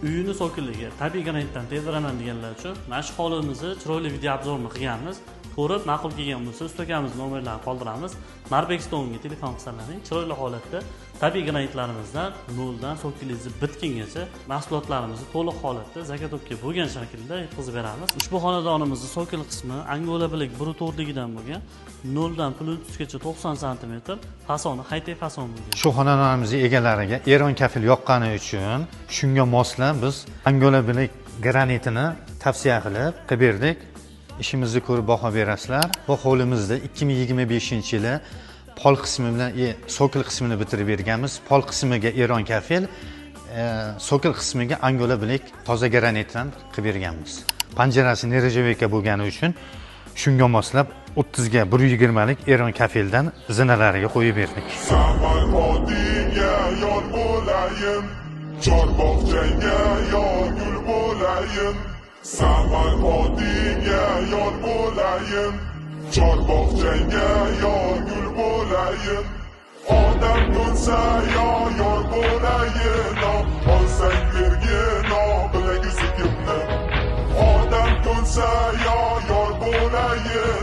Uyini sokinligi, tabiiy granitdan teberaman deganlar uchun mana shu hovlimizni chiroyli video obzorini qilganmiz. Ko'rib, ma'qul kelgan bo'lsa, usta akamiz nomerlarini qoldiramiz. Marbek Stone'ga telefon qilsalaring, chiroyli holatda tabiiy granitlarimizdan noldan sokinligiga bitgungacha mahsulotlarimizni to'liq holatda zakatobga bo'lgan shaklda yetkazib beramiz. Ushbu xonadonimizning sokin qismi Angola bilik 1/4 ligidan bo'lgan, noldan +gacha 90 cm, fasoni high-tech fason bo'lgan. Shu xonadonimizning egalariga Eron kafil yoqqani uchun shunga moslab biz Angola bilik granitini tavsiya qilib berdik. İşimizni ko'rib baho berasizlar. Bu hovlimizda 2025-yili pol qismi bilan sokil qismini bitirib berganmiz. Pol qismiga Eron kafil, sokil qismiga Angola bilik toza granitdan qilib berganmiz. Panjarasi nirojaveka bo'lgani uchun shunga moslab 30 ga 120 lik Eron kafildan zinalariga qo'yib berdik. Samarqandga yor bo'layin, Chorbog'chaga yor gul bo'layin. Samarqandga yor bo'layin, Chorbog'chaga yor gul bo'layin. Odam bo'lsa yor bo'layin, olsang bergin, bilagi sikimni. Odam bo'lsa yor bo'layin.